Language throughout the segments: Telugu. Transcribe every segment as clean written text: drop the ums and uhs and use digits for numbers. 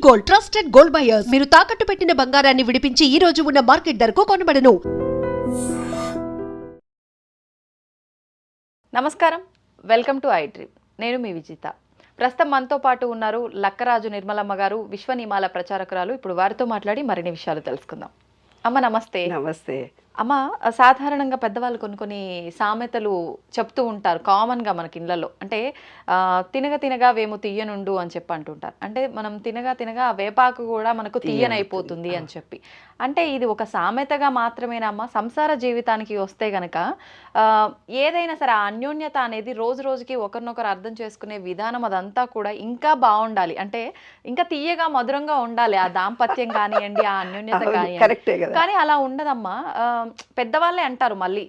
Gold, trusted gold buyers. మీరు తాకట్టు పెట్టిన బంగారాన్ని విడిపించి ఈ రోజు ఉన్న మార్కెట్ ధరకు కొనబడను. నమస్కారం, వెల్కమ్ టు ఐ డ్రీమ్. నేను మీ విజిత. ప్రస్తుతం మనతో పాటు ఉన్నారు లక్కరాజు నిర్మలమ్మ గారు, విశ్వనియమాల ప్రచారకురాలు. ఇప్పుడు వారితో మాట్లాడి మరిన్ని విషయాలు తెలుసుకుందాం. అమ్మ నమస్తే. నమస్తే అమ్మ, సాధారణంగా పెద్దవాళ్ళు కొన్ని సామెతలు చెప్తూ ఉంటారు కామన్గా మనకి ఇళ్ళల్లో. అంటే తినగా తినగా వేము తీయనుండు అని చెప్పి అంటుంటారు. అంటే మనం తినగా తినగా ఆ వేపాకు కూడా మనకు తీయనైపోతుంది అని చెప్పి. అంటే ఇది ఒక సామెతగా మాత్రమేనమ్మా? సంసార జీవితానికి వస్తే గనక ఏదైనా సరే ఆ అన్యోన్యత అనేది రోజు రోజుకి ఒకరినొకరు అర్థం చేసుకునే విధానం అదంతా కూడా ఇంకా బాగుండాలి. అంటే ఇంకా తీయగా మధురంగా ఉండాలి ఆ దాంపత్యం కానివ్వండి, ఆ అన్యోన్యత కానివ్వండి. కానీ అలా ఉండదమ్మా. పెద్దవాళ్ళే అంటారు మళ్ళీ,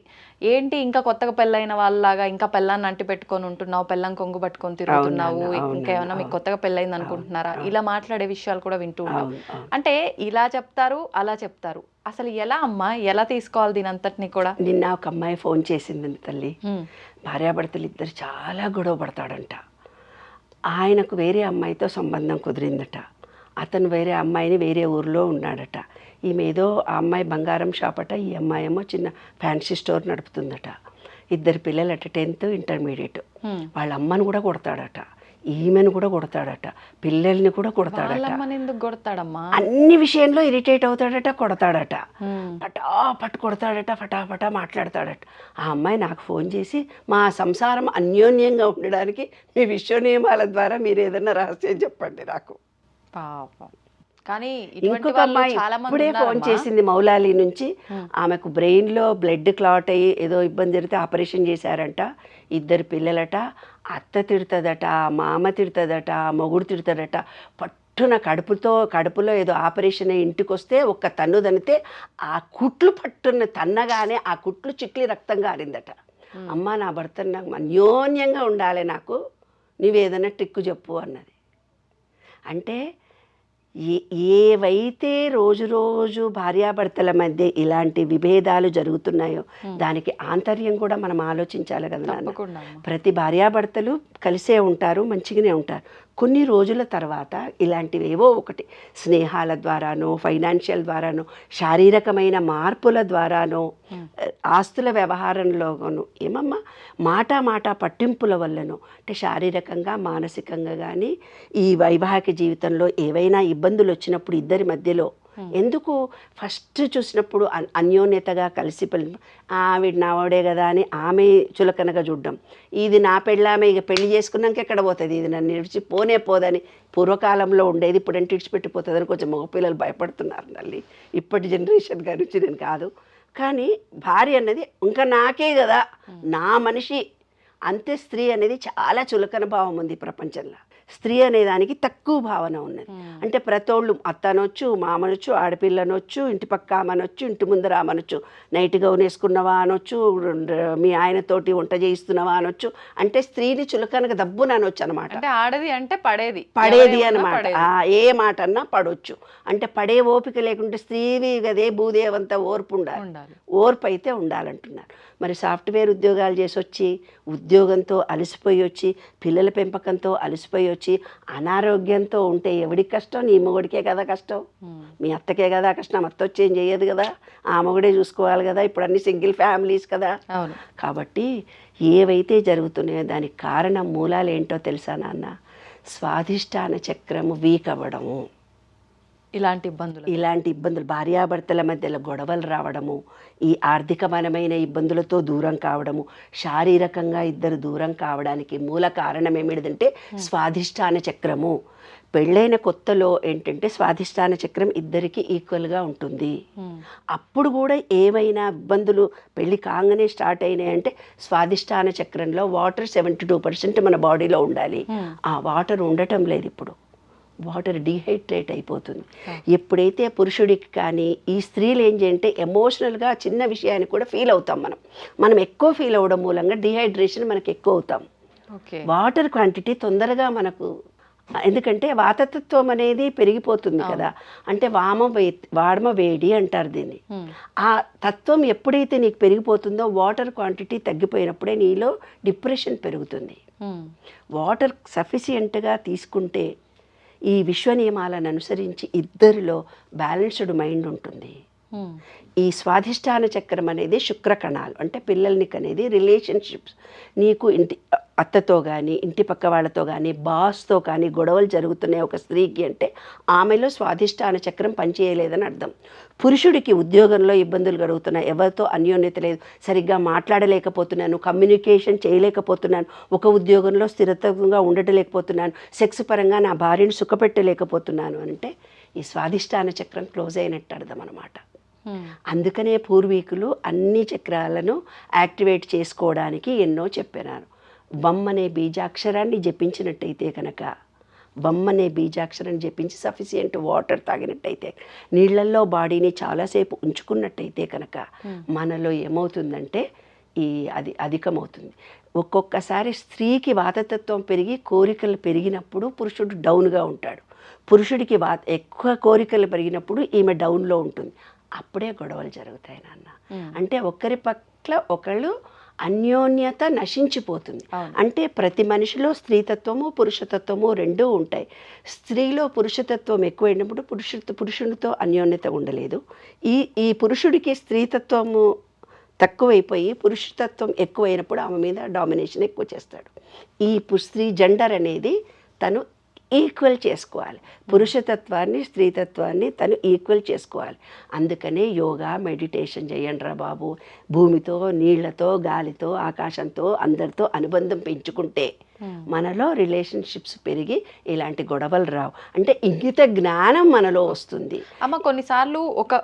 ఏంటి ఇంకా కొత్తగా పెళ్ళైన వాళ్ళలాగా ఇంకా పెళ్ళాన్ని అంటి పెట్టుకొని ఉంటున్నావు, పెళ్ళం కొంగు పట్టుకొని తిరుగుతున్నావు, ఇంకేమన్నా మీకు కొత్తగా పెళ్ళైంది అనుకుంటున్నారా? ఇలా మాట్లాడే విషయాలు కూడా వింటూ ఉంటాం. అంటే ఇలా చెప్తారు, అలా చెప్తారు. అసలు ఎలా అమ్మా, ఎలా తీసుకోవాలి దీని అంతటిని కూడా? నిన్న ఒక అమ్మాయి ఫోన్ చేసింది తల్లి. భార్యాభర్తలు ఇద్దరు చాలా గొడవ పడతాడంట. ఆయనకు వేరే అమ్మాయితో సంబంధం కుదిరిందట. అతను వేరే అమ్మాయిని వేరే ఊరిలో ఉన్నాడట. ఈమె ఏదో ఆ అమ్మాయి బంగారం షాప్ అట, ఈ అమ్మాయి ఏమో చిన్న ఫ్యాన్సీ స్టోర్ నడుపుతుందట. ఇద్దరు పిల్లలట, 10th ఇంటర్మీడియట్. వాళ్ళ అమ్మను కూడా కొడతాడట, ఈమెను కూడా కొడతాడట, పిల్లల్ని కూడా కొడతాడట. అన్ని విషయంలో ఇరిటేట్ అవుతాడట, కొడతాడట, పట్టు కొడతాడట, ఫటాఫటా మాట్లాడతాడట. ఆ అమ్మాయి నాకు ఫోన్ చేసి, మా సంసారం అన్యోన్యంగా ఉండడానికి మీ విశ్వనియమాల ద్వారా మీరు ఏదైనా రహస్యం చెప్పండి నాకు. పాపం. కానీ ఇంకొక అమ్మాయి ఇప్పుడే ఫోన్ చేసింది మౌలాలి నుంచి. ఆమెకు బ్రెయిన్లో బ్లడ్ క్లాట్ అయ్యి ఏదో ఇబ్బంది జరిగితే ఆపరేషన్ చేశారంట. ఇద్దరు పిల్లలట. అత్త తిడుతుందట, మామ తిడుతుందట, మొగుడు తిడుతాడట. పట్టున కడుపులో ఏదో ఆపరేషన్ అయ్యి ఇంటికి వస్తే ఒక్క తన్ను తన్నితే ఆ కుట్లు పట్టున తన్నగానే ఆ కుట్లు చిక్లి రక్తం గారిందట. అమ్మ, నా భర్త నాకు అన్యోన్యంగా ఉండాలి, నాకు నువ్వేదైనా ట్రిక్కు చెప్పు అన్నది. అంటే ఏవైతే రోజు రోజు భార్యాభర్తల మధ్య ఇలాంటి విభేదాలు జరుగుతున్నాయో దానికి ఆంతర్యం కూడా మనం ఆలోచించాలి కదా. ప్రతి భార్యాభర్తలు కలిసే ఉంటారు, మంచిగానే ఉంటారు. కొన్ని రోజుల తర్వాత ఇలాంటివేవో ఒకటి స్నేహాల ద్వారానో, ఫైనాన్షియల్ ద్వారానో, శారీరకమైన మార్పుల ద్వారానో, ఆస్తుల వ్యవహారంలోనూ, ఏమమ్మా మాట పట్టింపుల వల్లనో, అంటే శారీరకంగా మానసికంగా కానీ ఈ వైవాహిక జీవితంలో ఏవైనా ఇబ్బందులు వచ్చినప్పుడు ఇద్దరి మధ్యలో ఎందుకు ఫస్ట్ చూసినప్పుడు అన్యోన్యతగా కలిసి ఆవిడ నావాడే కదా అని ఆమె చులకనగా చూడడం, ఇది నా పెళ్ళామె, ఇక పెళ్లి చేసుకున్నాక ఎక్కడ పోతుంది, ఇది నన్ను విడిచి పోనే పోదని పూర్వకాలంలో ఉండేది. ఇప్పుడంటే విడిచిపెట్టిపోతుందని కొంచెం మగపిల్లలు భయపడుతున్నారు తల్లి. ఇప్పటి జనరేషన్ గురించి నేను కాదు, కానీ భార్య అన్నది ఇంకా నాకే కదా, నా మనిషి అంతే. స్త్రీ అనేది చాలా చులకన భావం ఉంది ప్రపంచంలో. స్త్రీ అనేదానికి తక్కువ భావన ఉన్నది. అంటే ప్రతోళ్ళు అత్తనొచ్చు, మామనొచ్చు, ఆడపిల్లనొచ్చు, ఇంటి పక్క ఆమెనొచ్చు, ఇంటి ముందర ఆమెనొచ్చు, నైట్ గౌన్ వేసుకున్నవా అనొచ్చు, మీ ఆయనతోటి వంట చేయిస్తున్నవా అనొచ్చు. అంటే స్త్రీని చులకనగా దబ్బున అనొచ్చు అనమాట. అంటే ఆడది అంటే పడేది అనమాట. ఏ మాట అన్నా పడవచ్చు. అంటే పడే ఓపిక లేకుంటే స్త్రీవి కదే భూదేవంత ఓర్పు ఉండాలి. ఓర్పు అయితే ఉండాలంటున్నారు. మరి సాఫ్ట్వేర్ ఉద్యోగాలు చేసి వచ్చి, ఉద్యోగంతో అలసిపోయి వచ్చి, పిల్లల పెంపకంతో అలసిపోయి వచ్చి, అనారోగ్యంతో ఉంటే ఎవడికి కష్టం? నీ మొగుడికే కదా కష్టం, మీ అత్తకే కదా కష్టం. అత్త వచ్చి ఏం చేయదు కదా, ఆ మొగుడే చూసుకోవాలి కదా. ఇప్పుడు అన్ని సింగిల్ ఫ్యామిలీస్ కదా. కాబట్టి ఏవైతే జరుగుతున్నాయో దానికి కారణం, మూలాలు ఏంటో తెలుసా నాన్న? స్వాధిష్టాన చక్రము వీక్ అవ్వడము. ఇలాంటి ఇబ్బందులు భార్యాభర్తల మధ్యలో గొడవలు రావడము, ఈ ఆర్థికపరమైన ఇబ్బందులతో దూరం కావడము, శారీరకంగా ఇద్దరు దూరం కావడానికి మూల కారణం ఏమిటంటే స్వాధిష్టాన చక్రము. పెళ్ళైన కొత్తలో ఏంటంటే స్వాధిష్టాన చక్రం ఇద్దరికి ఈక్వల్గా ఉంటుంది. అప్పుడు కూడా ఏమైనా ఇబ్బందులు పెళ్ళి కాగానే స్టార్ట్ అయినాయి అంటే స్వాధిష్టాన చక్రంలో వాటర్ 72% మన బాడీలో ఉండాలి. ఆ వాటర్ ఉండటం లేదు. ఇప్పుడు వాటర్ డీహైడ్రేట్ అయిపోతుంది. ఎప్పుడైతే పురుషుడికి కానీ ఈ స్త్రీలు ఏం చేయంటే ఎమోషనల్గా చిన్న విషయాన్ని కూడా ఫీల్ అవుతాం. మనం ఎక్కువ ఫీల్ అవ్వడం మూలంగా డీహైడ్రేషన్ మనకు ఎక్కువ అవుతాం. వాటర్ క్వాంటిటీ తొందరగా మనకు, ఎందుకంటే వాతతత్వం అనేది పెరిగిపోతుంది కదా. అంటే వాడమ వేడి అంటారు దీన్ని. ఆ తత్వం ఎప్పుడైతే నీకు పెరిగిపోతుందో వాటర్ క్వాంటిటీ తగ్గిపోయినప్పుడే నీలో డిప్రెషన్ పెరుగుతుంది. వాటర్ సఫిషియెంట్గా తీసుకుంటే ఈ విశ్వ నియమాలను అనుసరించి ఇద్దరిలో బ్యాలెన్స్డ్ మైండ్ ఉంటుంది. ఈ స్వాధిష్టాన చక్రం అనేది శుక్రకణాలు, అంటే పిల్లల్ని కనేది రిలేషన్షిప్స్. నీకు ఇంటి అత్తతో కానీ ఇంటి పక్క వాళ్ళతో కానీ బాస్తో కానీ గొడవలు జరుగుతున్నాయి ఒక స్త్రీకి అంటే ఆమెలో స్వాధిష్టాన చక్రం పనిచేయలేదని అర్థం. పురుషుడికి ఉద్యోగంలో ఇబ్బందులు కలుగుతున్నాయి, ఎవరితో అన్యోన్యత లేదు, సరిగ్గా మాట్లాడలేకపోతున్నాను, కమ్యూనికేషన్ చేయలేకపోతున్నాను, ఒక ఉద్యోగంలో స్థిరత్వంగా ఉండటలేకపోతున్నాను, సెక్స్ పరంగా నా భార్యను సుఖపెట్టలేకపోతున్నాను అంటే ఈ స్వాధిష్టాన చక్రం క్లోజ్ అయినట్టు అర్థం అన్నమాట. అందుకనే పూర్వీకులు అన్ని చక్రాలను యాక్టివేట్ చేసుకోవడానికి ఎన్నో చెప్పినారు. బమ్ అనే బీజాక్షరాన్ని జపించినట్టయితే కనుక, బమ్ అనే బీజాక్షరాన్ని జపించి సఫిషియంట్ వాటర్ తాగినట్టయితే, నీళ్లల్లో బాడీని చాలాసేపు ఉంచుకున్నట్టయితే కనుక మనలో ఏమవుతుందంటే అది అధికమవుతుంది. ఒక్కొక్కసారి స్త్రీకి వాతతత్వం పెరిగి కోరికలు పెరిగినప్పుడు పురుషుడు డౌన్గా ఉంటాడు, పురుషుడికి ఎక్కువ కోరికలు పెరిగినప్పుడు ఈమె డౌన్లో ఉంటుంది. అప్పుడే గొడవలు జరుగుతాయి నాన్న. అంటే ఒకరి పట్ల ఒకళ్ళు అన్యోన్యత నశించిపోతుంది. అంటే ప్రతి మనిషిలో స్త్రీతత్వము పురుషతత్వము రెండూ ఉంటాయి. స్త్రీలో పురుషతత్వం ఎక్కువైనప్పుడు పురుషునితో అన్యోన్యత ఉండలేదు. ఈ పురుషుడికి స్త్రీతత్వము తక్కువైపోయి పురుషతత్వం ఎక్కువైనప్పుడు ఆమె మీద డామినేషన్ ఎక్కువ చేస్తాడు. ఈ స్త్రీ జెండర్ అనేది తను ఈక్వల్ చేసుకోవాలి, పురుషతత్వాన్ని స్త్రీతత్వాన్ని తను ఈక్వల్ చేసుకోవాలి. అందుకనే యోగా మెడిటేషన్ చేయండి రా బాబు. భూమితో నీళ్లతో గాలితో ఆకాశంతో అందరితో అనుబంధం పెంచుకుంటే మనలో రిలేషన్షిప్స్ పెరిగి ఇలాంటి గొడవలు రావు. అంటే ఇంగిత జ్ఞానం మనలో వస్తుంది. అమ్మ కొన్నిసార్లు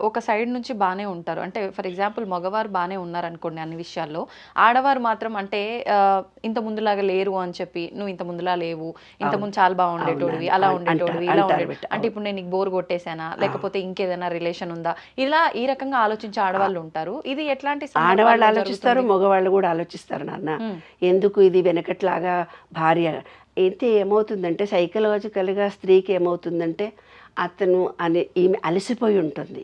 ఒక సైడ్ నుంచి బాగానే ఉంటారు, అంటే ఫర్ ఎగ్జాంపుల్ మగవారు బాగానే ఉన్నారు అనుకోండి అన్ని విషయాల్లో, ఆడవారు మాత్రం అంటే ఇంత ముందులాగా లేరు అని చెప్పి, నువ్వు ఇంత ముందులా లేవు, ఇంత ముందు చాలా బాగుండేటోడివి, అలా ఉండేటోడివి, ఇలా ఉండే, అంటే ఇప్పుడు నేను నీకు బోర్ కొట్టేశానా, లేకపోతే ఇంకేదైనా రిలేషన్ ఉందా, ఇలా ఈ రకంగా ఆలోచించే ఆడవాళ్ళు ఉంటారు. ఇది ఎట్లాంటి ఆడవాళ్ళు ఆలోచిస్తారు, మగవాళ్ళు కూడా ఆలోచిస్తారు నాన్న. ఎందుకు ఇది వెనకట్లాగా భార్య అయితే ఏమవుతుందంటే సైకలాజికల్గా స్త్రీకి ఏమవుతుందంటే ఈమె అలసిపోయి ఉంటుంది,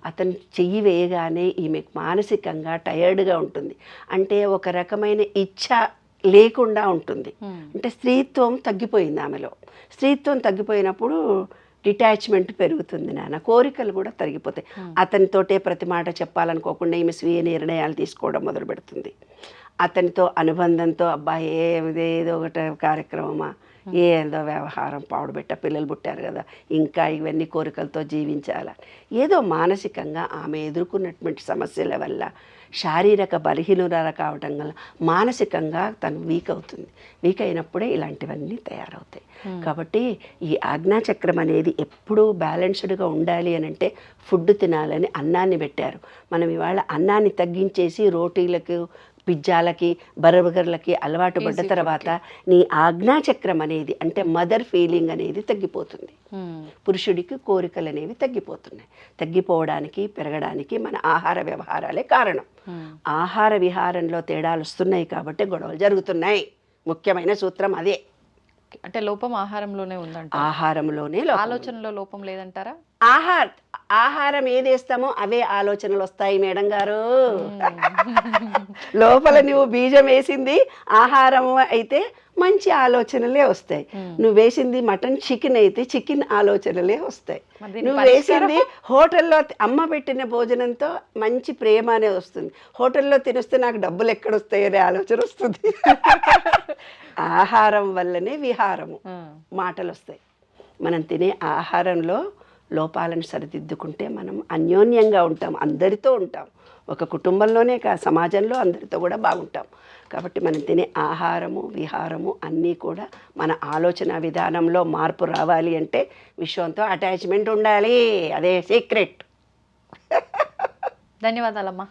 అతను చెయ్యి వేయగానే ఈమె మానసికంగా టయర్డ్గా ఉంటుంది, అంటే ఒక రకమైన ఇచ్ఛ లేకుండా ఉంటుంది. అంటే స్త్రీత్వం తగ్గిపోయింది ఆమెలో. స్త్రీత్వం తగ్గిపోయినప్పుడు డిటాచ్మెంట్ పెరుగుతుంది నాన్న, కోరికలు కూడా తరిగిపోతాయి. అతనితోటే ప్రతి మాట చెప్పాలనుకోకుండా ఈమె స్వీయ నిర్ణయాలు తీసుకోవడం మొదలు పెడుతుంది. అతనితో అనుబంధంతో అబ్బాయి ఏదో ఒకటి కార్యక్రమమా, ఏదో వ్యవహారం, పాడుబెట్ట పిల్లలు పుట్టారు కదా, ఇంకా ఇవన్నీ కోరికలతో జీవించాలా, ఏదో మానసికంగా ఆమె ఎదుర్కొన్నటువంటి సమస్యల వల్ల శారీరక బలహీనత కావటం వల్ల మానసికంగా తను వీక్ అవుతుంది. వీక్ అయినప్పుడే ఇలాంటివన్నీ తయారవుతాయి. కాబట్టి ఈ ఆజ్ఞాచక్రం అనేది ఎప్పుడూ బ్యాలెన్స్డ్గా ఉండాలి అని అంటే ఫుడ్ తినాలని అన్నాన్ని పెట్టారు. మనం ఇవాళ అన్నాన్ని తగ్గించేసి రోటీలకు పిజ్జాలకి బర్గర్లకి అలవాటు పడ్డ తర్వాత నీ ఆజ్ఞాచక్రం అనేది అంటే మదర్ ఫీలింగ్ అనేది తగ్గిపోతుంది. పురుషుడికి కోరికలు అనేవి తగ్గిపోతున్నాయి. తగ్గిపోవడానికి పెరగడానికి మన ఆహార వ్యవహారాలే కారణం. ఆహార విహారంలో తేడాలు వస్తున్నాయి కాబట్టి గొడవలు జరుగుతున్నాయి. ముఖ్యమైన సూత్రం అదే. అంటే లోపం ఆహారంలోనే ఉందంట. ఆహారంలోనే, ఆలోచనలో లోపం లేదంటారా? ఆహారం ఏదేస్తామో అవే ఆలోచనలు వస్తాయి మేడం గారు. లోపల నువ్వు బీజం వేసింది ఆహారం అయితే మంచి ఆలోచనలే వస్తాయి. నువ్వు వేసింది మటన్ చికెన్ అయితే చికెన్ ఆలోచనలే వస్తాయి. నువ్వు వేసింది హోటల్లో అమ్మ పెట్టిన భోజనంతో మంచి ప్రేమ అనేది వస్తుంది. హోటల్లో తినేస్తే నాకు డబ్బులు ఎక్కడొస్తాయి అనే ఆలోచన వస్తుంది. ఆహారం వల్లనే విహారము, మాటలు వస్తాయి. మనం తినే ఆహారంలో లోపాలను సరిదిద్దుకుంటే మనం అన్యోన్యంగా ఉంటాం, అందరితో ఉంటాం. ఒక కుటుంబంలోనే కాదు, సమాజంలో అందరితో కూడా బాగుంటాం. కాబట్టి మనం తినే ఆహారము విహారము అన్నీ కూడా మన ఆలోచన విధానంలో మార్పు రావాలి అంటే విశ్వంతో అటాచ్మెంట్ ఉండాలి. అదే సీక్రెట్. ధన్యవాదాలమ్మా.